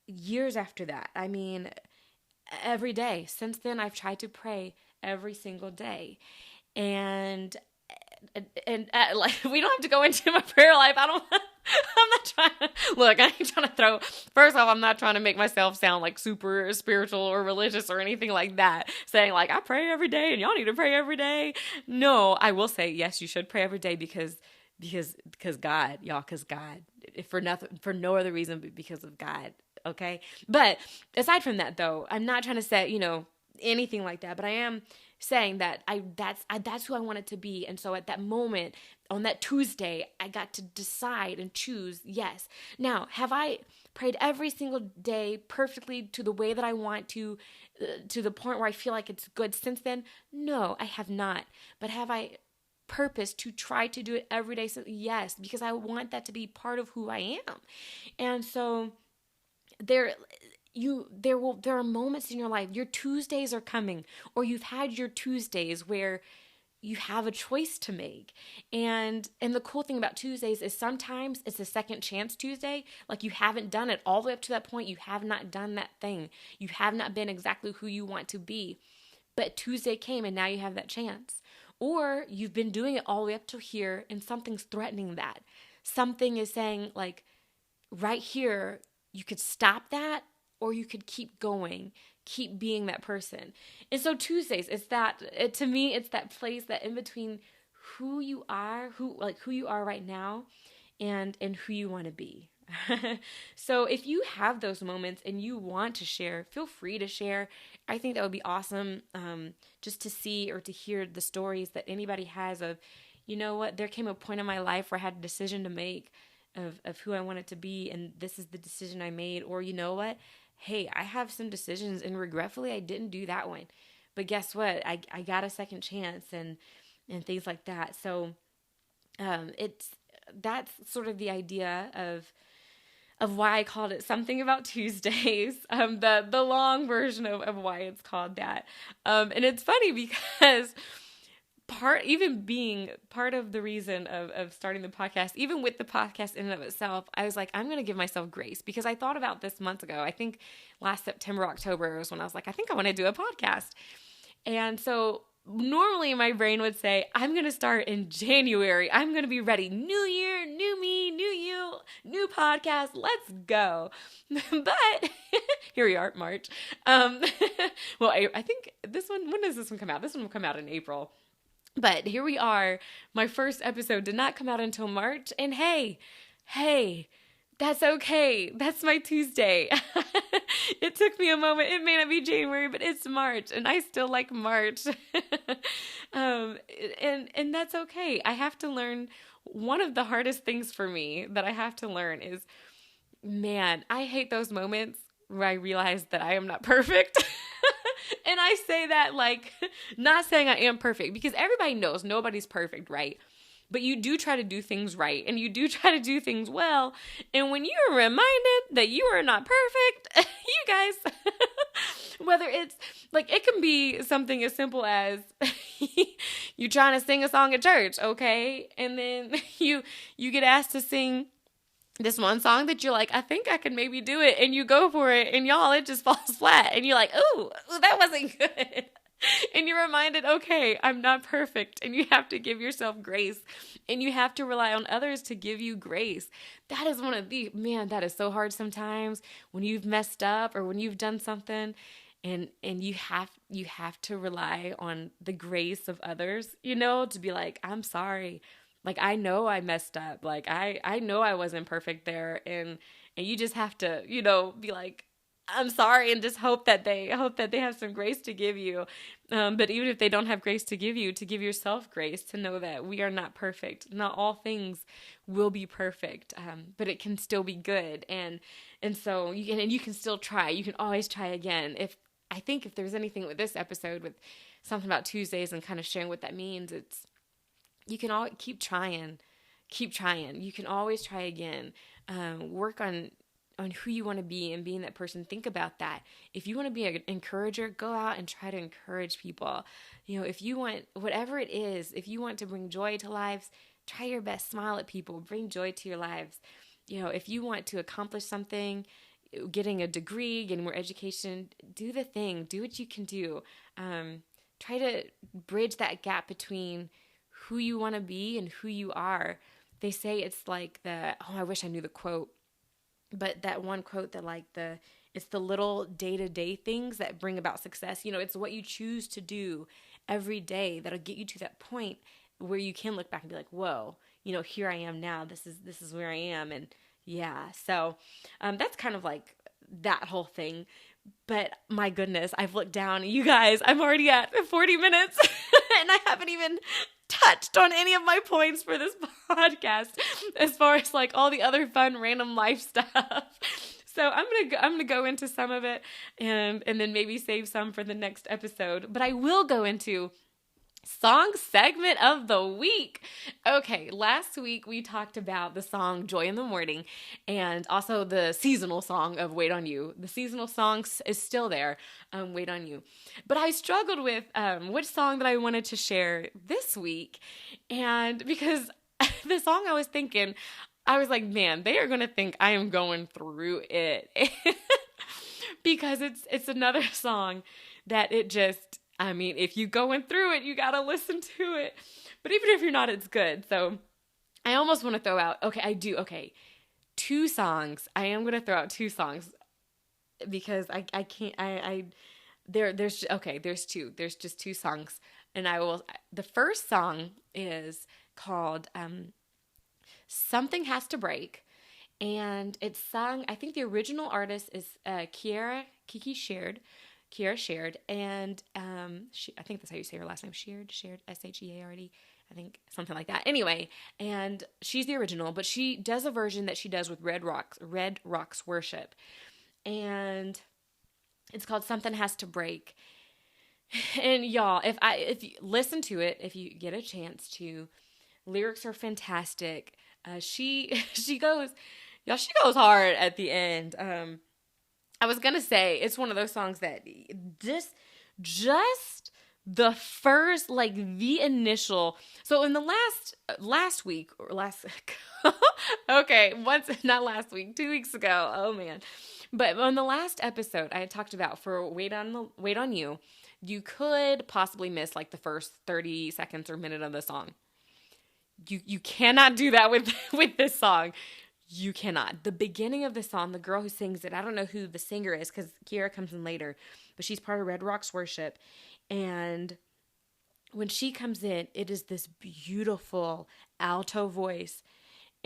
years after that, I mean, every day since then, I've tried to pray every single day. And like, we don't have to go into my prayer life. I'm not trying to, look, I ain't trying to first off, I'm not trying to make myself sound like super spiritual or religious or anything like that, saying like, I pray every day and y'all need to pray every day. No, I will say, yes, you should pray every day because God, y'all, because God, for no other reason but because of God. Okay. But aside from that though, I'm not trying to say, anything like that, but I am saying that that's who I wanted to be. And so at that moment, on that Tuesday, I got to decide and choose yes. Now, have I prayed every single day perfectly to the way that I want to the point where I feel like it's good since then? No, I have not. But have I purpose to try to do it every day? So yes, because I want that to be part of who I am. And so there are moments in your life, your Tuesdays are coming, or you've had your Tuesdays where you have a choice to make. And the cool thing about Tuesdays is sometimes it's a second chance Tuesday. Like, you haven't done it all the way up to that point. You have not done that thing. You have not been exactly who you want to be. But Tuesday came and now you have that chance. Or you've been doing it all the way up to here and something's threatening that. Something is saying, like, right here, you could stop that, or you could keep going, keep being that person. And so Tuesdays, to me, it's that place that in between who you are right now and who you want to be. So if you have those moments and you want to share, feel free to share. I think that would be awesome, just to see or to hear the stories that anybody has of, you know what, there came a point in my life where I had a decision to make of who I wanted to be, and this is the decision I made. Or, you know what, hey, I have some decisions and regretfully I didn't do that one. But guess what? I got a second chance and things like that. So it's that's sort of the idea of why I called it something about Tuesdays. The long version of why it's called that. And it's funny because being part of the reason of starting the podcast, even with the podcast in and of itself, I was like, I'm going to give myself grace because I thought about this months ago. I think last September, October was when I was like, I think I want to do a podcast. And so normally my brain would say, I'm going to start in January. I'm going to be ready. New year, new me, new you, new podcast. Let's go. But here we are, March. Well, I think this one, when does this one come out? This one will come out in April. But here we are. My first episode did not come out until March. And hey, that's okay. That's my Tuesday. It took me a moment. It may not be January, but it's March, and I still like March. And that's okay. I have to learn. One of the hardest things for me that I have to learn is, man, I hate those moments where I realize that I am not perfect. And I say that like, not saying I am perfect, because everybody knows nobody's perfect, right? But you do try to do things right, and you do try to do things well. And when you're reminded that you are not perfect, you guys, whether it's like, it can be something as simple as you're trying to sing a song at church, okay? And then you get asked to sing this one song that you're like, I think I can maybe do it. And you go for it, and y'all, it just falls flat. And you're like, ooh, that wasn't good. And you're reminded, okay, I'm not perfect. And you have to give yourself grace. And you have to rely on others to give you grace. That is that is so hard sometimes when you've messed up or when you've done something. And you have to rely on the grace of others, to be like, I'm sorry. Like, I know I messed up. Like, I know I wasn't perfect there. And you just have to, be like, I'm sorry, and just hope that they have some grace to give you. But even if they don't have grace to give you, to give yourself grace to know that we are not perfect. Not all things will be perfect, but it can still be good. And so you can still try. You can always try again. I think if there's anything with this episode, with something about Tuesdays and kind of sharing what that means, it's, you can all keep trying. You can always try again. Work on who you want to be and being that person. Think about that. If you want to be an encourager, go out and try to encourage people. If you want, whatever it is, if you want to bring joy to lives, try your best, smile at people, bring joy to your lives. If you want to accomplish something, getting a degree, getting more education, do the thing, do what you can do. Try to bridge that gap between who you want to be and who you are. They say it's like I wish I knew the quote, but that one quote that it's the little day-to-day things that bring about success. It's what you choose to do every day that'll get you to that point where you can look back and be like, whoa, here I am now. This is where I am. And yeah, so that's kind of like that whole thing. But my goodness, I've looked down. You guys, I'm already at 40 minutes and I haven't even touched on any of my points for this podcast as far as like all the other fun random life stuff. So I'm gonna go into some of it and then maybe save some for the next episode. But I will go into song segment of the week. Okay, last week we talked about the song Joy in the Morning and also the seasonal song of Wait on You. The seasonal song is still there, Wait on You. But I struggled with which song that I wanted to share this week. And because the song I was thinking, I was like, man, they are going to think I am going through it. Because it's another song that it just, if you're going through it, you got to listen to it. But even if you're not, it's good. So I almost want to throw out, two songs. I am going to throw out two songs because I can't, there's two. There's just two songs. And the first song is called Something Has to Break. And it's sung, I think the original artist is Kiki Sheard, and I think that's how you say her last name, Sheard, Sheard, I think something like that. Anyway, and she's the original, but she does a version that she does with Red Rocks Worship. And It's called Something Has to Break. And y'all, if you listen to it, if you get a chance to, lyrics are fantastic. She goes, y'all, she goes hard at the end. I was gonna say it's one of those songs that just the first, like the initial. So in the last week or last okay, once, not last week, 2 weeks ago. Oh man. But on the last episode I had talked about for Wait on You, you could possibly miss like the first 30 seconds or minute of the song. You cannot do that with with this song. You cannot. The beginning of the song, the girl who sings it, I don't know who the singer is because Kiara comes in later, but she's part of Red Rocks Worship. And when she comes in, it is this beautiful alto voice.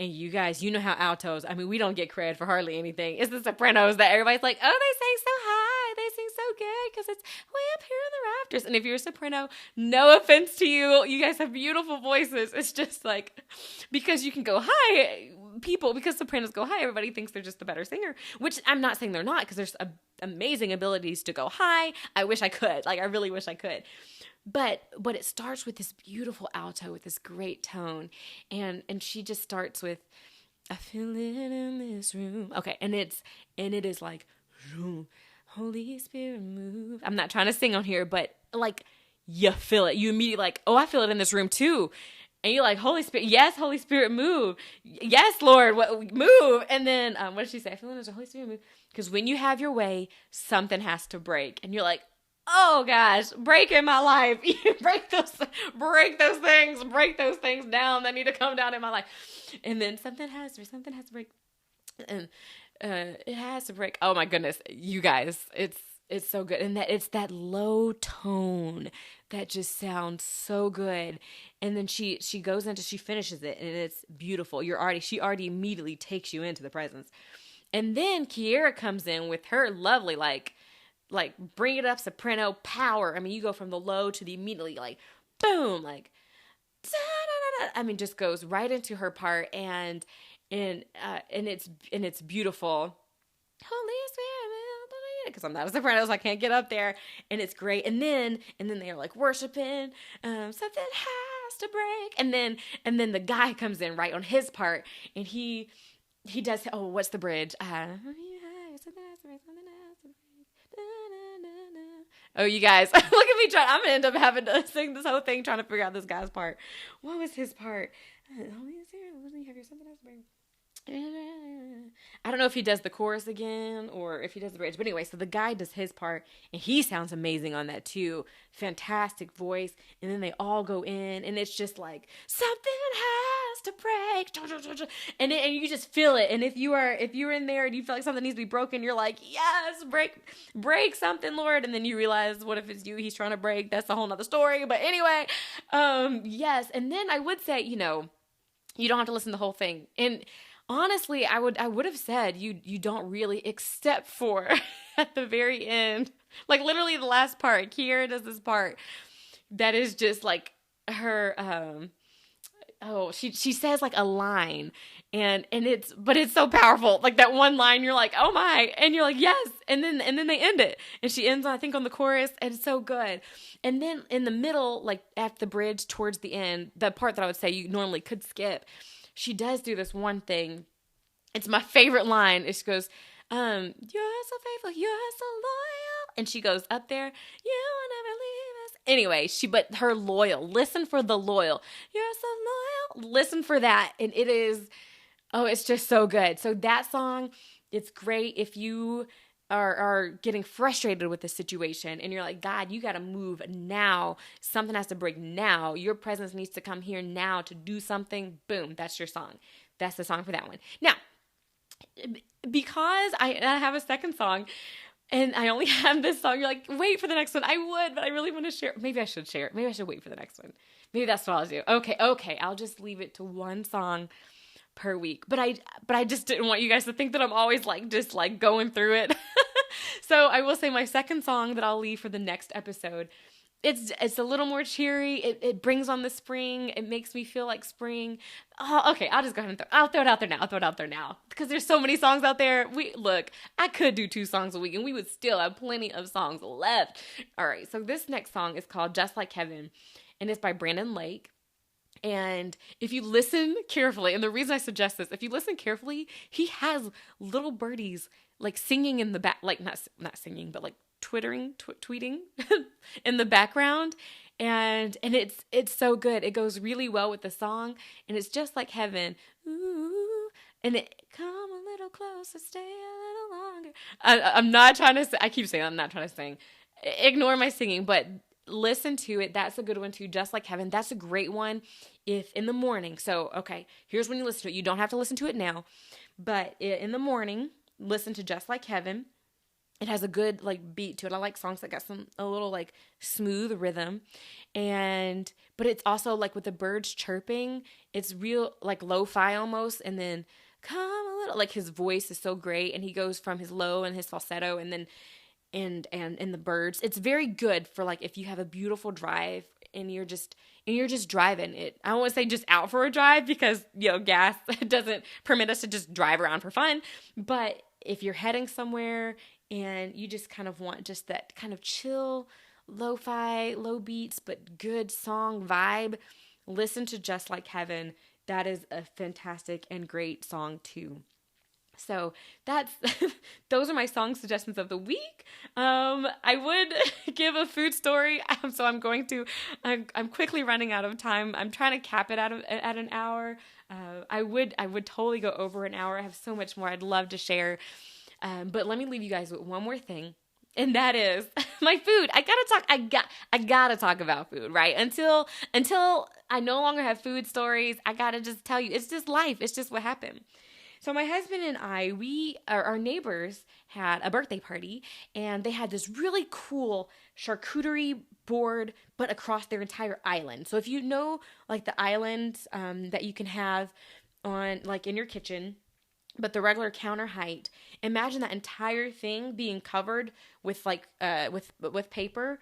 And you guys, you know how altos, I mean, we don't get credit for hardly anything. It's the sopranos that everybody's like, oh, they sing so high. They sing so good because it's way up here in the rafters. And if you're a soprano, no offense to you. You guys have beautiful voices. It's just like, because you can go high, because sopranos go high, everybody thinks they're just the better singer, which I'm not saying they're not, because there's amazing abilities to go high. I wish I could. Like, I really wish I could. But it starts with this beautiful alto with this great tone, and she just starts with, I feel it in this room. Okay, and it is like, Holy Spirit move. I'm not trying to sing on here, but like you feel it. You immediately like, oh, I feel it in this room too. And you're like, Holy Spirit, yes, Holy Spirit move. Yes, Lord, move. And then what did she say? I feel it in this Holy Spirit move. Because when you have your way, something has to break. And you're like, oh gosh, break in my life. break those things down that need to come down in my life. And then something has to break. And it has to break. Oh my goodness, you guys, it's so good. And that it's that low tone that just sounds so good. And then she goes into, she finishes it, and it's beautiful. She already immediately takes you into the presence. And then Kiara comes in with her lovely, like bring it up soprano power. I mean, you go from the low to the immediately like boom, like I mean, just goes right into her part, and it's beautiful. Holy Spirit, because I'm not a soprano, so I can't get up there, and it's great. And then they're like worshiping, something has to break, and then the guy comes in right on his part, and he does. Oh, what's the bridge? Oh, you guys, look at me trying. I'm gonna end up having to sing this whole thing trying to figure out this guy's part. What was his part? I don't know if he does the chorus again or if he does the bridge. But anyway, so the guy does his part, and he sounds amazing on that too. Fantastic voice. And then they all go in, and it's just like, something has to break. And you just feel it. And if you're in there and you feel like something needs to be broken, you're like, yes, break something, Lord. And then you realize, what if it's you he's trying to break? That's a whole nother story. But anyway, yes. And then I would say, you don't have to listen to the whole thing. And honestly, I would have said you don't really, except for at the very end, like literally the last part. Kiara does this part that is just like her. She says like a line, and it's so powerful. Like that one line, you're like, oh my, and you're like, yes, and then they end it, and she ends, I think, on the chorus, and it's so good. And then in the middle, like at the bridge towards the end, the part that I would say you normally could skip, she does do this one thing. It's my favorite line. She goes, you're so faithful, you're so loyal. And she goes up there, you will never leave us. Anyway, but her loyal. Listen for the loyal. You're so loyal. Listen for that. And it is, it's just so good. So that song, it's great if you are getting frustrated with the situation and you're like, God, you got to move now. Something has to break now. Your presence needs to come here now to do something. Boom, that's your song. That's the song for that one. Now, because I have a second song and I only have this song, you're like, wait for the next one. I would, but I really want to share. Maybe I should share it. Maybe I should wait for the next one. Maybe that's what I'll do. Okay. I'll just leave it to one song per week. But I just didn't want you guys to think that I'm always like just like going through it. So I will say my second song that I'll leave for the next episode it's a little more cheery. It brings on the spring. It makes me feel like spring. Oh, okay. I'll just go ahead and I'll throw it out there now. I'll throw it out there now because there's so many songs out there. I could do 2 songs a week and we would still have plenty of songs left. All right. So this next song is called Just Like Heaven, and it's by Brandon Lake. And if you listen carefully, and the reason I suggest this, if you listen carefully, he has little birdies like singing in the back, like not singing, but like tweeting in the background. And it's so good. It goes really well with the song, and it's just like heaven. Ooh, and it come a little closer, stay a little longer. I'm not trying to. I keep saying I'm not trying to sing. Ignore my singing, but listen to it. That's a good one too. Just Like Heaven. That's a great one if in the morning. So, okay, here's when you listen to it. You don't have to listen to it now, but in the morning, listen to Just Like Heaven. It has a good like beat to it. I like songs that got a little like smooth rhythm, but it's also like with the birds chirping, it's real like lo-fi almost, and then come a little, like his voice is so great, and he goes from his low and his falsetto, and then and the birds. It's very good for like if you have a beautiful drive and you're just driving it. I don't want to say just out for a drive because gas doesn't permit us to just drive around for fun, but if you're heading somewhere and you just kind of want just that kind of chill, lo-fi, low beats but good song vibe, listen to Just Like Heaven. That is a fantastic and great song too. So those are my song suggestions of the week. I would give a food story, so I'm quickly running out of time. I'm trying to cap it at an hour. I would totally go over an hour. I have so much more I'd love to share. But let me leave you guys with one more thing, and that is my food. I gotta talk about food, right? Until I no longer have food stories, I gotta just tell you, it's just life. It's just what happened. So my husband and I, our neighbors had a birthday party, and they had this really cool charcuterie board, but across their entire island. So if you know, like the island that you can have on, like in your kitchen, but the regular counter height, imagine that entire thing being covered with like with paper,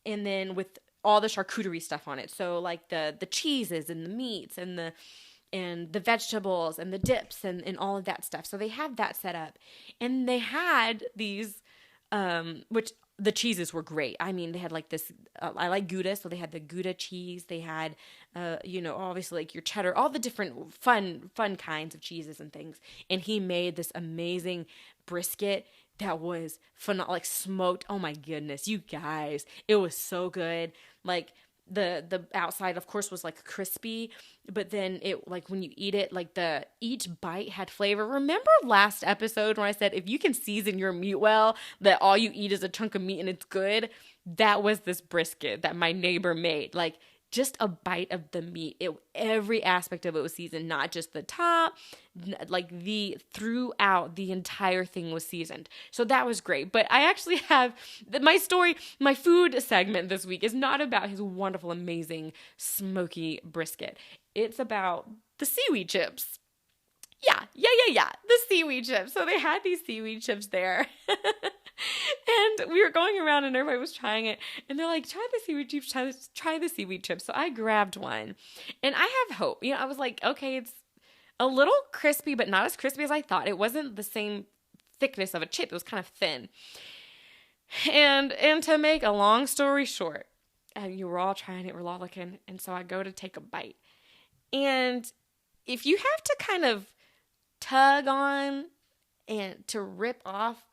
and then with all the charcuterie stuff on it. So like the cheeses and the meats and the vegetables and the dips and all of that stuff. So they have that set up. And they had these, which the cheeses were great. I mean, they had like this, I like Gouda, so they had the Gouda cheese. They had, obviously like your cheddar, all the different fun kinds of cheeses and things. And he made this amazing brisket that was phenomenal, like smoked. Oh my goodness, you guys, it was so good. Like, the outside, of course, was like crispy, but then it, like when you eat it, like each bite had flavor. Remember last episode when I said if you can season your meat well, that all you eat is a chunk of meat and it's good? That was this brisket that my neighbor made. Like just a bite of the meat. Every aspect of it was seasoned, not just the top, like throughout the entire thing was seasoned. So that was great. But I actually have my food segment this week is not about his wonderful, amazing, smoky brisket. It's about the seaweed chips. Yeah. The seaweed chips. So they had these seaweed chips there. And we were going around and everybody was trying it. And they're like, try the seaweed chips, try the seaweed chips. So I grabbed one. And I have hope. I was like, okay, it's a little crispy, but not as crispy as I thought. It wasn't the same thickness of a chip. It was kind of thin. And to make a long story short, you were all trying it, we're all looking. And so I go to take a bite. And if you have to kind of tug on and to rip off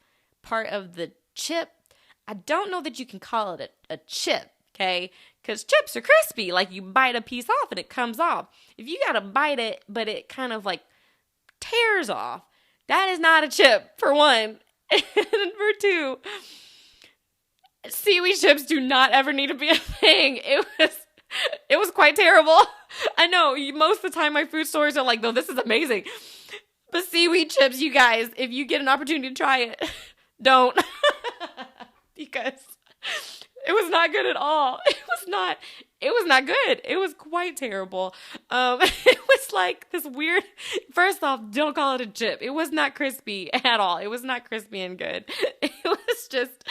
part of the chip, I don't know that you can call it a chip, okay? Because chips are crispy. Like you bite a piece off and it comes off. If you gotta bite it, but it kind of like tears off, that is not a chip, for one. And for two, seaweed chips do not ever need to be a thing. It was quite terrible. I know, most of the time my food stories are like, no, this is amazing. But seaweed chips, you guys, if you get an opportunity to try it, don't. Because it was not good at all. It was not good. It was quite terrible. It was like this weird, first off, don't call it a chip. It was not crispy at all. It was not crispy and good. It was just,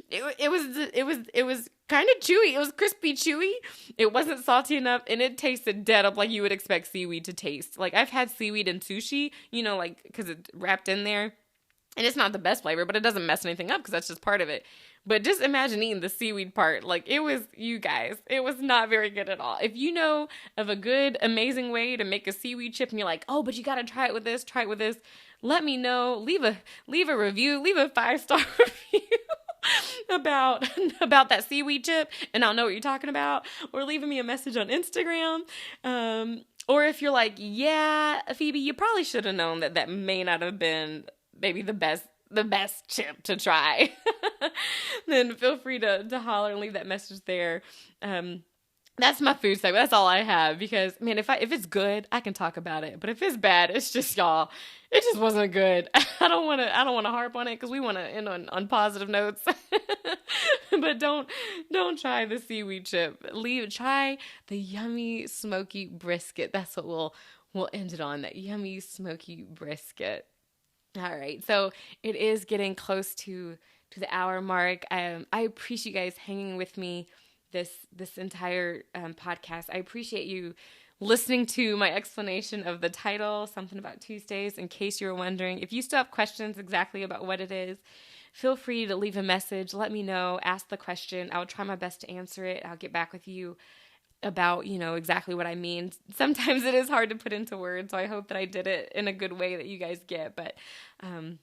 it was kind of chewy. It was crispy chewy. It wasn't salty enough, and it tasted dead up like you would expect seaweed to taste. Like, I've had seaweed in sushi, you know, like, because it's wrapped in there. And it's not the best flavor, but it doesn't mess anything up because that's just part of it. But just imagine eating the seaweed part. Like, it was, you guys, it was not very good at all. If you know of a good, amazing way to make a seaweed chip and you're like, oh, but you got to try it with this, let me know. Leave a review, leave a 5-star review about that seaweed chip, and I'll know what you're talking about. Or leaving me a message on Instagram. Or if you're like, yeah, Phoebe, you probably should have known that may not have been maybe the best chip to try, then feel free to holler and leave that message there. That's my food segment. That's all I have, because man, if it's good, I can talk about it. But if it's bad, it's just, y'all, it just wasn't good. I don't want to harp on it because we want to end on positive notes. But don't try the seaweed chip. Try the yummy smoky brisket. That's what we'll end it on. That yummy smoky brisket. All right, so it is getting close to the hour mark. I appreciate you guys hanging with me this entire podcast. I appreciate you listening to my explanation of the title, Something About Tuesdays, in case you were wondering. If you still have questions exactly about what it is, feel free to leave a message. Let me know. Ask the question. I'll try my best to answer it. I'll get back with you about, exactly what I mean. Sometimes it is hard to put into words, so I hope that I did it in a good way that you guys get, but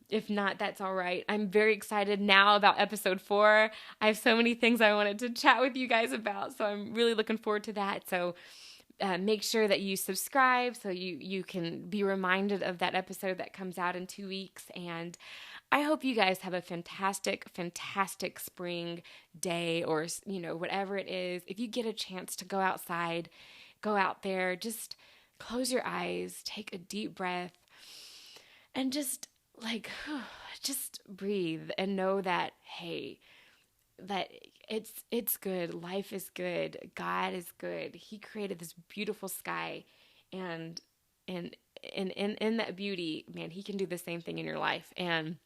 if not, that's all right. I'm very excited now about episode 4. I have so many things I wanted to chat with you guys about, so I'm really looking forward to that. So make sure that you subscribe so you can be reminded of that episode that comes out in 2 weeks, and I hope you guys have a fantastic, fantastic spring day, or, whatever it is. If you get a chance to go outside, go out there, just close your eyes, take a deep breath, and just just breathe and know that, hey, that it's good. Life is good. God is good. He created this beautiful sky, and in that beauty, man, he can do the same thing in your life. And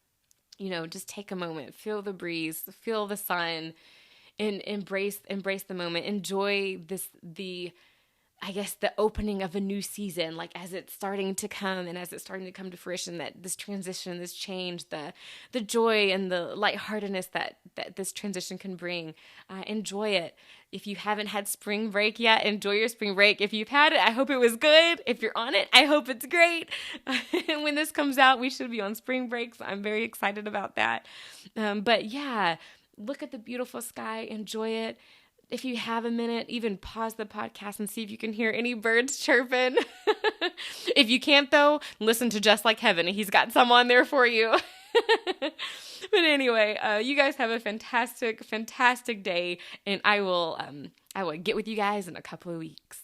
just take a moment, feel the breeze, feel the sun, and embrace the moment. Enjoy the opening of a new season, like as it's starting to come and as it's starting to come to fruition, that this transition, this change, the joy and the lightheartedness that this transition can bring. Enjoy it. If you haven't had spring break yet, enjoy your spring break. If you've had it, I hope it was good. If you're on it, I hope it's great. And when this comes out, we should be on spring break, so I'm very excited about that. But yeah, look at the beautiful sky, enjoy it. If you have a minute, even pause the podcast and see if you can hear any birds chirping. If you can't, though, listen to Just Like Heaven. He's got some on there for you. But anyway, you guys have a fantastic, fantastic day, and I will get with you guys in a couple of weeks.